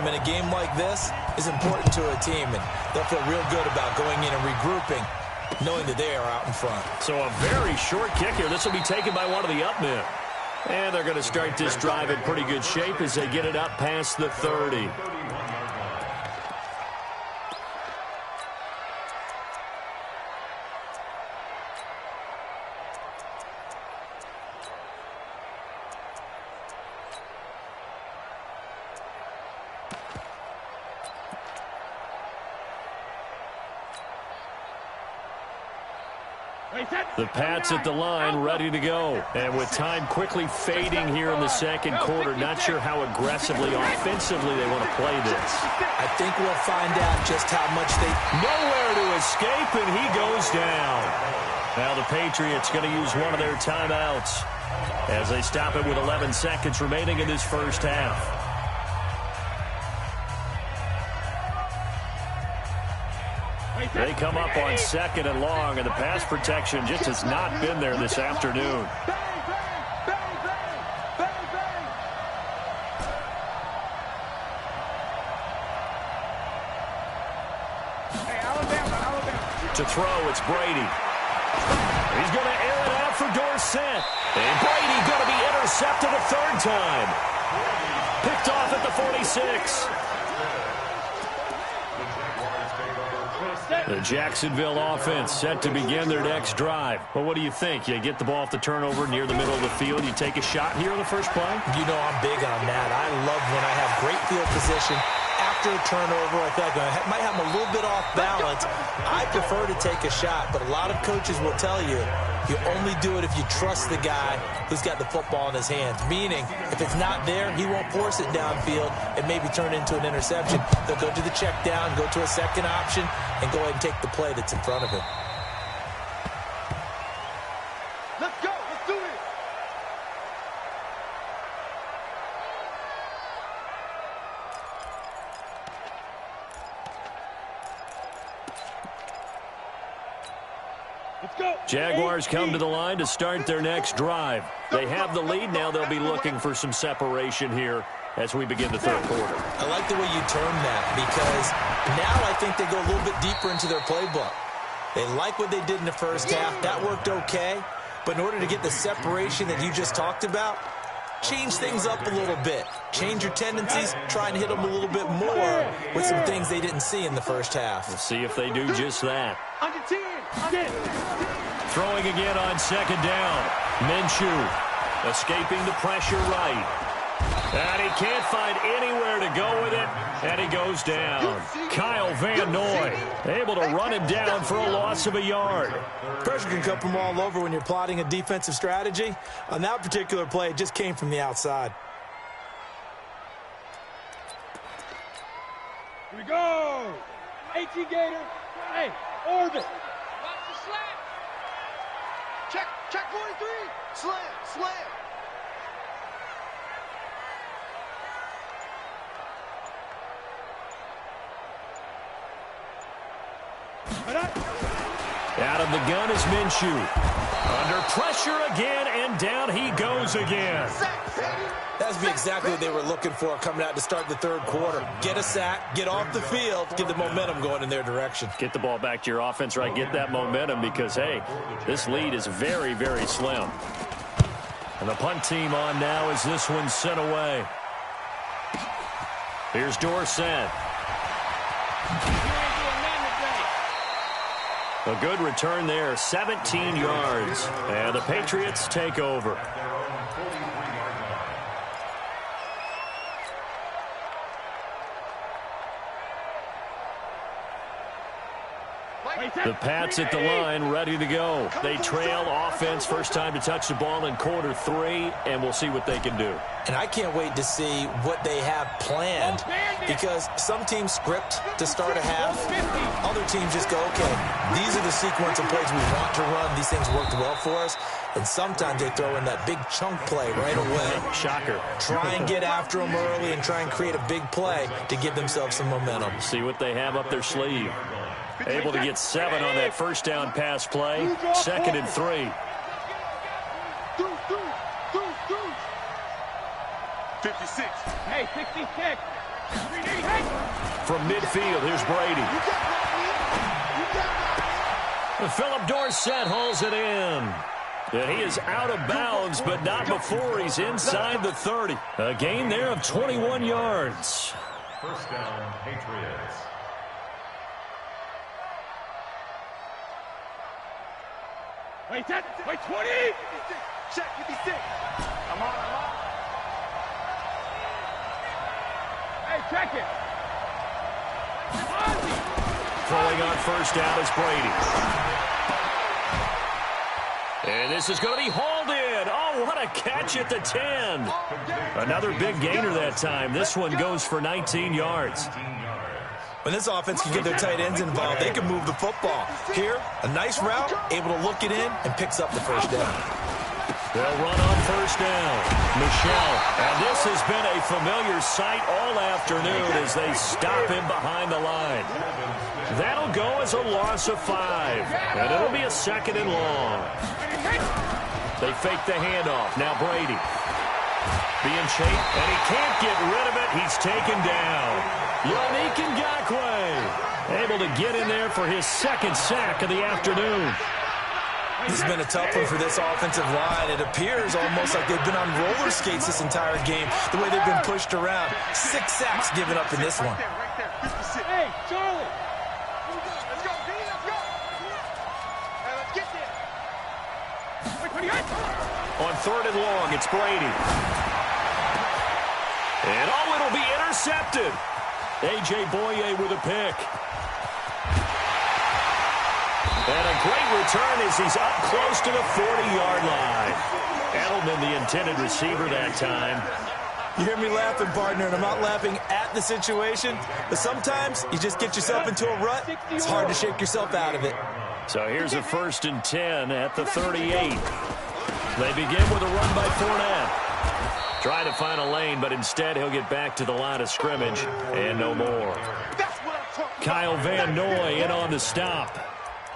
in a game like this is important to a team, and they'll feel real good about going in and regrouping, knowing that they are out in front. So a very short kick here. This will be taken by one of the up men. And they're going to start this drive in pretty good shape as they get it up past the 30. The Pats at the line, ready to go. And with time quickly fading here in the second quarter, not sure how aggressively, offensively they want to play this. I think we'll find out just how much they... Nowhere to escape, and he goes down. Now the Patriots going to use one of their timeouts as they stop it with 11 seconds remaining in this first half. They come up on 2nd and long, and the pass protection just has not been there this afternoon. To throw, it's Brady. He's going to air it out for Dorsett. And Brady going to be intercepted a third time. Picked off at the 46. The Jacksonville offense set to begin their next drive. Well, what do you think? You get the ball off the turnover near the middle of the field. You take a shot here on the first play? You know I'm big on that. I love when I have great field position. After a turnover, I feel like I might have them a little bit off balance. I prefer to take a shot, but a lot of coaches will tell you, you only do it if you trust the guy who's got the football in his hands. Meaning, if it's not there, he won't force it downfield and maybe turn it into an interception. They'll go to the check down, go to a second option, and go ahead and take the play that's in front of him. Let's go. Let's do it. Let's go. Jaguars come to the line to start their next drive. They have the lead. Now they'll be looking for some separation here as we begin the third quarter. I like the way you term that, because now I think they go a little bit deeper into their playbook. They like what they did in the first half. That worked okay. But in order to get the separation that you just talked about, change things up a little bit. Change your tendencies. Try and hit them a little bit more with some things they didn't see in the first half. We'll see if they do just that. Under 10. Throwing again on 2nd down. Minshew escaping the pressure right. And he can't find anywhere to go with it, and he goes down. Kyle Van Noy able to run him down for a loss of a yard. Pressure can come from all over when you're plotting a defensive strategy. On that particular play, it just came from the outside. Here we go. 18 Gator. Hey, orbit. Watch the slam. Check 43. Slam. Out of the gun is Minshew. Under pressure again, and down he goes again. That's exactly what they were looking for coming out to start the third quarter. Get a sack, get off the field, get the momentum going in their direction. Get the ball back to your offense, right? Get that momentum because, hey, this lead is very, very slim. And the punt team on now as this one's sent away. Here's Dorsett. A good return there, 17 yards. And the Patriots take over. The Pats at the line, ready to go. They trail offense, first time to touch the ball in quarter 3, and we'll see what they can do. And I can't wait to see what they have planned, because some teams script to start a half. Other teams just go, okay, these are the sequence of plays we want to run. These things worked well for us. And sometimes they throw in that big chunk play right away. Shocker. Try and get after them early and try and create a big play to give themselves some momentum. See what they have up their sleeve. Able to get 7 on that first down pass play. 2nd and 3. 56. Hey, 66. From midfield, here's Brady. Philip Dorsett hauls it in. And he is out of bounds, but not before he's inside the 30. A gain there of 21 yards. First down, Patriots. Wait, 10, wait, 20! Check, 56. I'm on. Hey, check it! Throwing on first down is Brady. And this is going to be hauled in. Oh, what a catch at the 10. Another big gainer that time. This one goes for 19 yards. When this offense can get their tight ends involved, they can move the football. Here, a nice route, able to look it in, and picks up the first down. They'll run on first down. Michel. And this has been a familiar sight all afternoon as they stop him behind the line. That'll go as a loss of 5. And it'll be a 2nd and long. They fake the handoff. Now Brady. Being chased, and he can't get rid of it. He's taken down. Yannick Ngakoue able to get in there for his 2nd sack of the afternoon. This has been a tough one for this offensive line. It appears almost like they've been on roller skates this entire game, the way they've been pushed around. 6 sacks given up in this one. Hey, Charlie! Let's go, D, let's go! Hey, let's get there! On 3rd and long, it's Brady. And oh, it'll be intercepted. A.J. Boye with a pick. And a great return as he's up close to the 40-yard line. Edelman, the intended receiver that time. You hear me laughing, partner, and I'm not laughing at the situation, but sometimes you just get yourself into a rut. It's hard to shake yourself out of it. So here's a 1st and 10 at the 38. They begin with a run by Fournette. Trying to find a lane, but instead he'll get back to the line of scrimmage and no more. Kyle Van Noy in on the stop.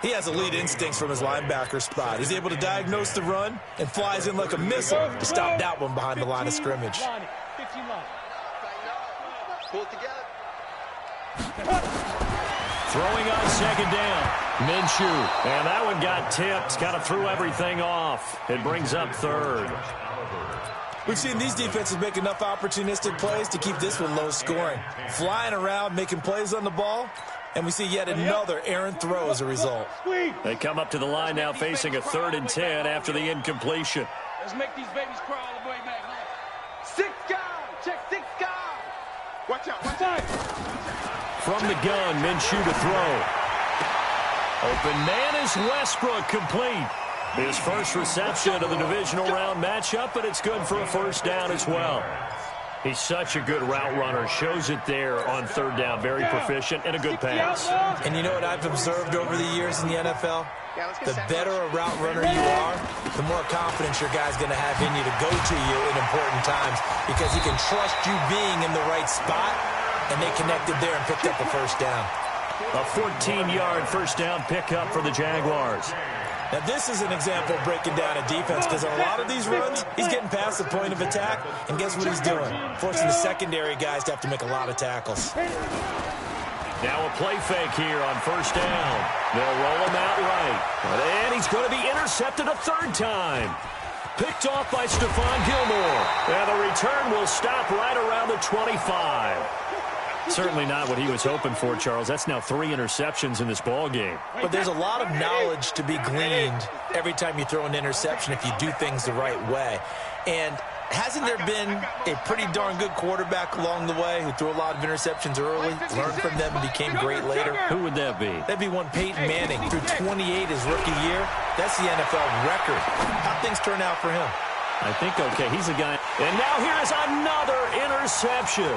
He has elite instincts from his linebacker spot. He's able to diagnose the run and flies in like a missile to stop that one behind the line of scrimmage. Pull it together. Throwing on 2nd down. Minshew. And that one got tipped. Kind of threw everything off. It brings up 3rd. We've seen these defenses make enough opportunistic plays to keep this one low scoring. Flying around, making plays on the ball, and we see yet another errant throw as a result. They come up to the line now facing a 3rd and 10 after the incompletion. Let's make these babies crawl all the way back home. 6 guys! Check 6 guys! Watch out, watch out! From the gun, Minshew to throw. Open man is Westbrook, complete. His first reception of the divisional round matchup, but it's good for a 1st down as well. He's such a good route runner. Shows it there on 3rd down. Very proficient and a good pass. And you know what I've observed over the years in the NFL? The better a route runner you are, the more confidence your guy's going to have in you to go to you in important times because he can trust you being in the right spot, and they connected there and picked up the 1st down. A 14-yard 1st down pickup for the Jaguars. Now, this is an example of breaking down a defense because on a lot of these runs, he's getting past the point of attack, and guess what he's doing? Forcing the secondary guys to have to make a lot of tackles. Now a play fake here on 1st down. They'll roll him out right. And he's going to be intercepted a 3rd time. Picked off by Stephon Gilmore. And the return will stop right around the 25. Certainly not what he was hoping for, Charles. That's now 3 interceptions in this ball game. But there's a lot of knowledge to be gleaned every time you throw an interception if you do things the right way. And hasn't there been a pretty darn good quarterback along the way who threw a lot of interceptions early, learned from them, and became great later? Who would that be? That'd be one Peyton Manning. Threw 28 his rookie year. That's the NFL record. How'd things turn out for him? I think, okay, he's a guy. And now here is another interception.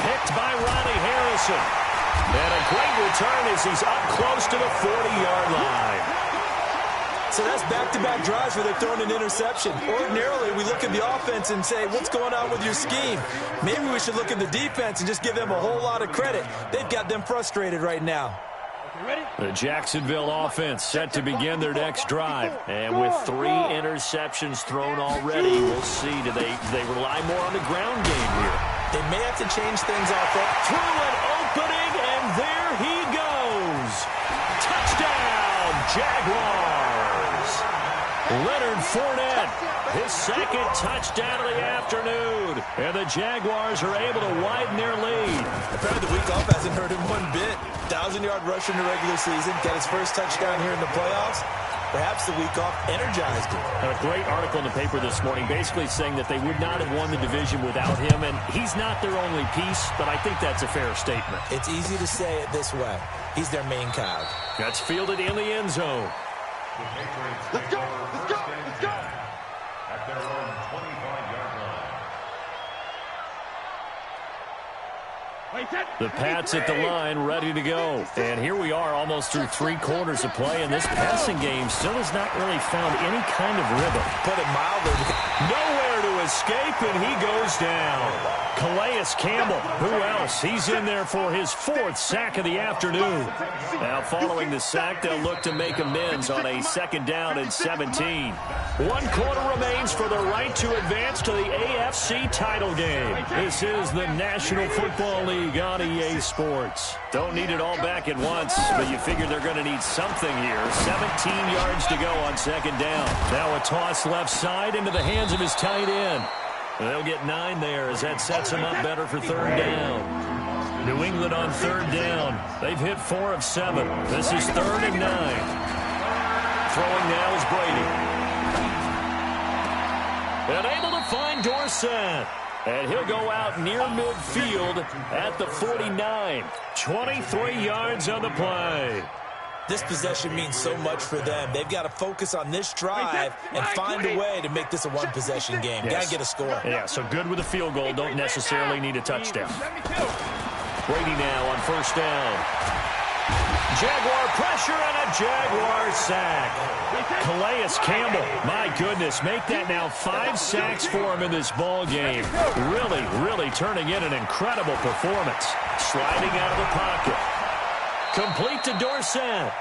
Picked by Ronnie Harrison. And a great return as he's up close to the 40-yard line. So that's back-to-back drives where they're throwing an interception. Ordinarily, we look at the offense and say, what's going on with your scheme? Maybe we should look at the defense and just give them a whole lot of credit. They've got them frustrated right now. The Jacksonville offense set to begin their next drive. And with 3 interceptions thrown already, we'll see. Do they rely more on the ground game here? They may have to change things off there. Through an opening, and there he goes. Touchdown, Jaguars. Leonard Fournette, his second touchdown of the afternoon. And the Jaguars are able to widen their lead. Apparently the week off hasn't hurt him one bit. 1,000-yard rush in the regular season. Got his first touchdown here in the playoffs. Perhaps the week off energized him. A great article in the paper this morning basically saying that they would not have won the division without him, and he's not their only piece, but I think that's a fair statement. It's easy to say it this way. He's their main cog. That's fielded in the end zone. Let's go! Let's go! Let's go! At their own 25-yard line. The Pats at the line, ready to go. And here we are almost through 3 quarters of play, and this passing game still has not really found any kind of rhythm. Put it mildly. Nowhere to escape, and he goes down. Calais Campbell, who else? He's in there for his 4th sack of the afternoon. Now following the sack, they'll look to make amends on a 2nd down and 17. 1 quarter remains for the right to advance to the AFC title game. This is the National Football League on EA Sports. Don't need it all back at once, but you figure they're going to need something here. 17 yards to go on 2nd down. Now a toss left side into the hands of his tight end. They'll get 9 there as that sets them up better for 3rd down. New England on 3rd down. They've hit 4 of 7. This is 3rd and 9. Throwing now is Brady. And able to find Dorsett. And he'll go out near midfield at the 49. 23 yards on the play. This possession means so much for them. They've got to focus on this drive and find a way to make this a one-possession game. Yes. Got to get a score. Yeah, so good with a field goal. Don't necessarily need a touchdown. Brady now on 1st down. Jaguar pressure and a Jaguar sack. Calais Campbell, my goodness, make that now 5 sacks for him in this ball game. Really turning in an incredible performance. Sliding out of the pocket. Complete to Dorsett.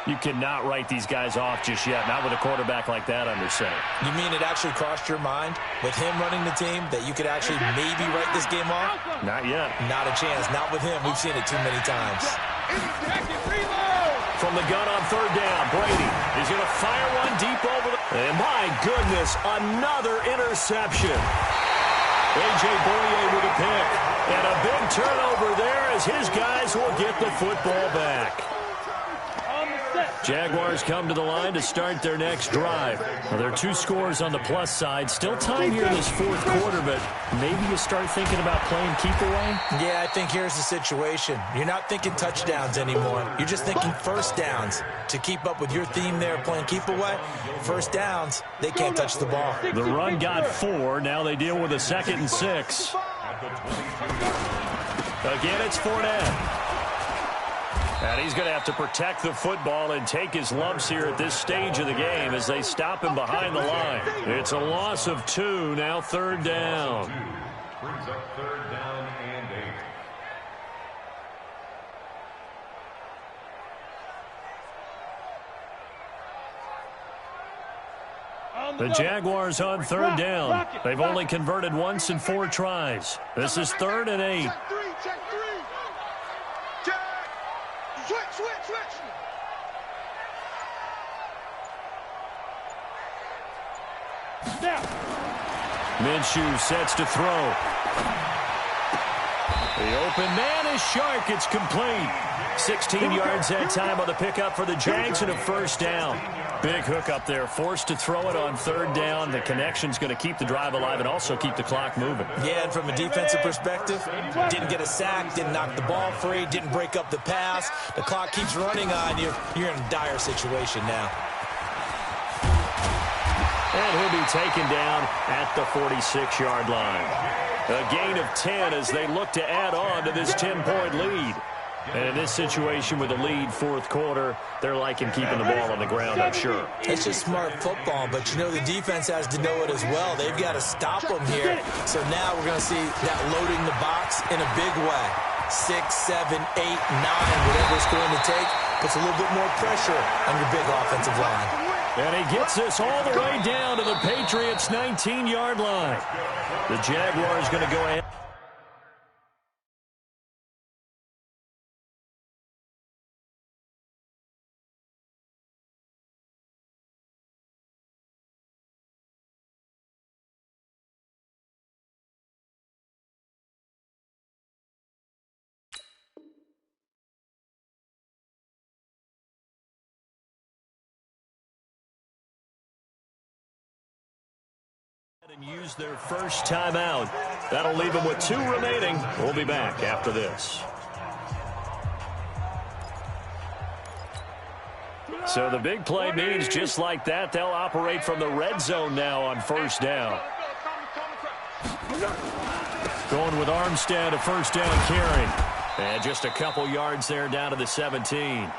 You cannot write these guys off just yet, not with a quarterback like that under center. You mean it actually crossed your mind with him running the team that you could actually maybe write this game off? Not yet. Not a chance. Not with him. We've seen it too many times. From the gun on 3rd down, Brady is going to fire one deep over the... And my goodness, another interception. A.J. Boye with a pick. And a big turnover there as his guys will get the football back. Jaguars come to the line to start their next drive. Well, there are 2 scores on the plus side. Still time here in this 4th quarter, but maybe you start thinking about playing keep away? Yeah, I think here's the situation. You're not thinking touchdowns anymore. You're just thinking 1st downs. To keep up with your theme there, playing keep away, 1st downs, they can't touch the ball. The run got 4. Now they deal with a 2nd and 6. Again, it's Fournette. And he's going to have to protect the football and take his lumps here at this stage of the game as they stop him behind the line. It's a loss of 2, now 3rd down. Brings up 3rd down and 8. The Jaguars on 3rd down. They've only converted once in 4 tries. This is 3rd and 8. Check 3. Check. Switch. Minshew sets to throw. The open man is Shark. It's complete. 16 yards that time on the pickup for the Jags and a 1st down. Big hook up there. Forced to throw it on 3rd down. The connection's going to keep the drive alive and also keep the clock moving. Yeah, and from a defensive perspective, didn't get a sack, didn't knock the ball free, didn't break up the pass. The clock keeps running on you. You're in a dire situation now. And he'll be taken down at the 46-yard line. A gain of 10 as they look to add on to this 10-point lead. And in this situation with a lead 4th quarter, they're liking keeping the ball on the ground, I'm sure. It's just smart football, but you know the defense has to know it as well. They've got to stop them here. So now we're going to see that loading the box in a big way. 6, 7, 8, 9, whatever it's going to take, puts a little bit more pressure on your big offensive line. And he gets this all the way down to the Patriots' 19-yard line. The Jaguars going to go ahead and use their first timeout. That'll leave them with 2 remaining. We'll be back after this. So the big play means just like that, they'll operate from the red zone now on first down. Going with Armstead, a first down carry. And just a couple yards there down to the 17.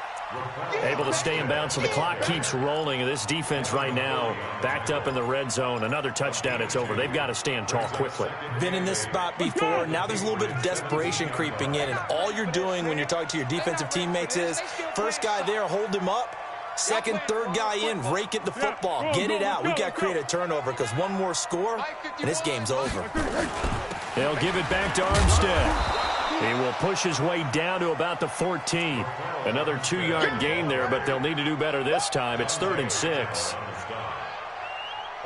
Able to stay in bounds, so the clock keeps rolling. And this defense right now backed up in the red zone. Another touchdown, it's over. They've got to stand tall quickly. Been in this spot before. Now there's a little bit of desperation creeping in. And all you're doing when you're talking to your defensive teammates is first guy there, hold him up. Second, third guy in, rake it the football. Get it out. We've got to create a turnover because one more score, and this game's over. They'll give it back to Armstead. He will push his way down to about the 14. Another 2-yard gain there, but they'll need to do better this time. It's 3rd and 6. A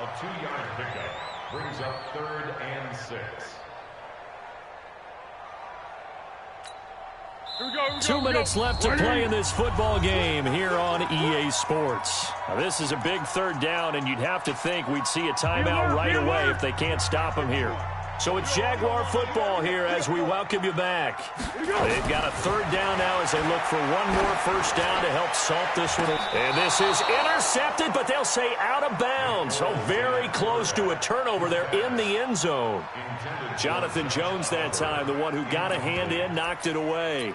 2-yard pickup brings up 3rd and 6. 2 minutes left to play in this football game here on EA Sports. Now, this is a big 3rd down, and you'd have to think we'd see a timeout right away if they can't stop him here. So it's Jaguar football here as we welcome you back. They've got a 3rd down now as they look for one more first down to help salt this one. And this is intercepted, but they'll say out of bounds. So very close to a turnover there in the end zone. Jonathan Jones that time, the one who got a hand in, knocked it away.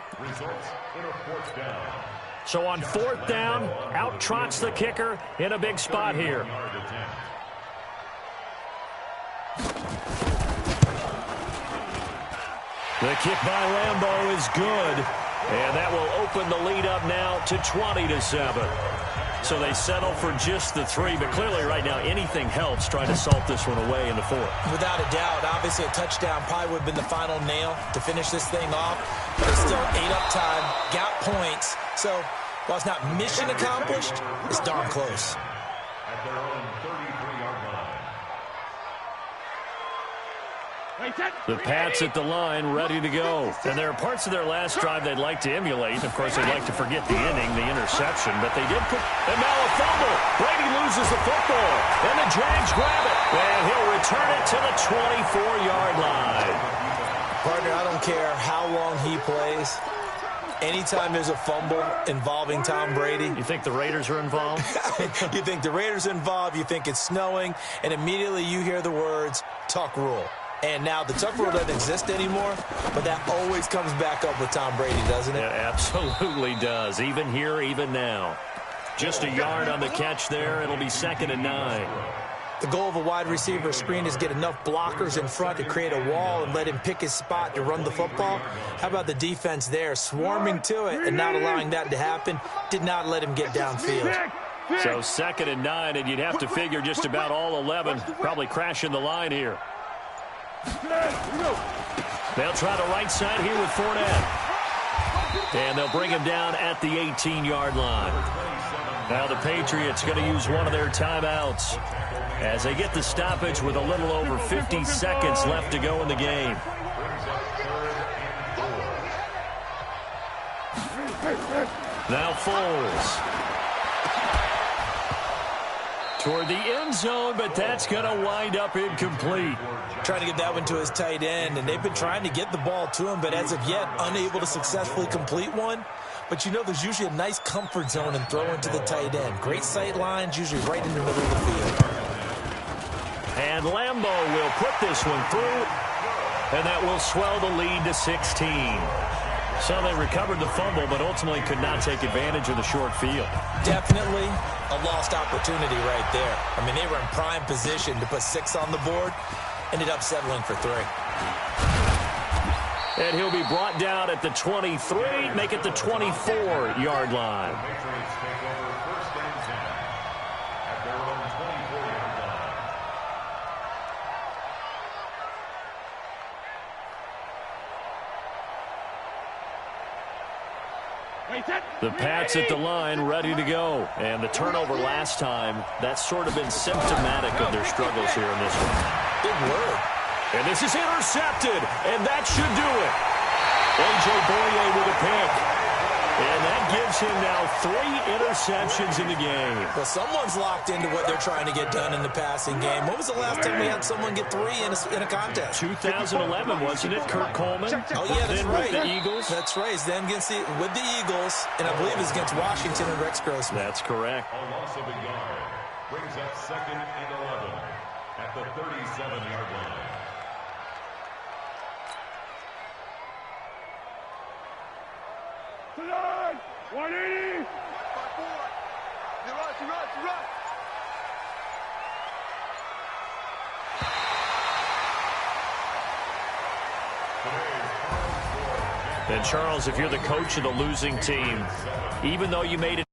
So on 4th down, out trots the kicker in a big spot here. The kick by Lambeau is good, and that will open the lead up now to 20-7. So they settle for just the 3, but clearly right now anything helps trying to salt this one away in the 4th. Without a doubt, obviously a touchdown probably would have been the final nail to finish this thing off. But they still ate up time, got points. So while it's not mission accomplished, it's darn close. At their own 33-yard line. The Pats at the line, ready to go. And there are parts of their last drive they'd like to emulate. Of course, they'd like to forget the inning, the interception, but they did put... And now a fumble. Brady loses the football. And the Jags grab it. And he'll return it to the 24-yard line. Partner, I don't care how long he plays. Anytime there's a fumble involving Tom Brady. You think the Raiders are involved? You think the Raiders are involved, you think it's snowing, and immediately you hear the words, tuck rule. And now the tuck rule doesn't exist anymore, but that always comes back up with Tom Brady, doesn't it? It absolutely does, even here, even now. Just a yard on the catch there. It'll be 2nd and 9. The goal of a wide receiver screen is get enough blockers in front to create a wall and let him pick his spot to run the football. How about the defense there, swarming to it and not allowing that to happen? Did not let him get downfield. So 2nd and 9, and you'd have to figure just about all 11 probably crashing the line here. They'll try the right side here with Fournette. And they'll bring him down at the 18-yard line. Now the Patriots going to use one of their timeouts as they get the stoppage with a little over 50 seconds left to go in the game. Now Foles. Toward the end zone, but that's going to wind up incomplete. Trying to get that one to his tight end, and they've been trying to get the ball to him, but as of yet, unable to successfully complete one. But you know there's usually a nice comfort zone in throwing to the tight end. Great sight lines, usually right in the middle of the field. And Lambeau will put this one through, and that will swell the lead to 16. So they recovered the fumble, but ultimately could not take advantage of the short field. Definitely a lost opportunity right there. I mean, they were in prime position to put 6 on the board. Ended up settling for 3. And he'll be brought down at the 23, make it the 24-yard line. The Pats at the line, ready to go. And the turnover last time, that's sort of been symptomatic of their struggles here in this one. Big word. And this is intercepted, and that should do it. A.J. Boye with a pick. And that gives him now 3 interceptions in the game. Well, someone's locked into what they're trying to get done in the passing game. When was the last time we had someone get 3 in a contest? 2011, wasn't it? Kurt Coleman. Oh, yeah, that's right. With the Eagles. That's right. It's them with the Eagles, and I believe it's against Washington and Rex Grossman. That's correct. A loss of a yard brings up 2nd and 11 at the 37-yard line. Tonight, 180. You run. And Charles, if you're the coach of the losing team, even though you made it